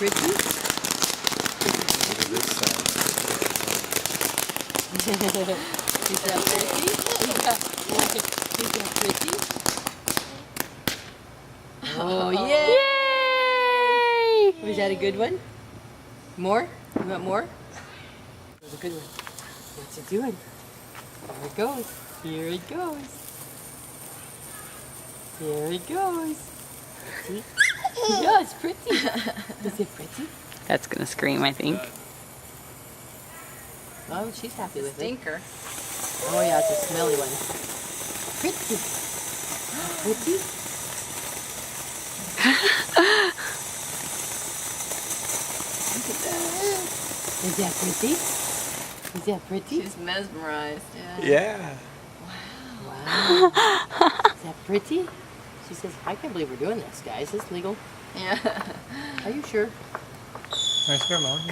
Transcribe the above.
pretty? Is that pretty? Is that pretty? Oh, yay! Yay! Was that a good one? More? You want more? That was a good one. What's it doing? Here it goes. Here it goes. Here it goes. See? Yeah, it's pretty. Is it pretty? That's gonna scream, I think. Oh, she's happy with it. Stinker. Oh yeah, it's a smelly one. Pretty. Pretty? Look at that. Is that pretty? Is that pretty? She's mesmerized. Yeah. Yeah. Wow. Is that pretty? She says, I can't believe we're doing this, guys. Is this legal? Yeah. Are you sure? Nice pheromone.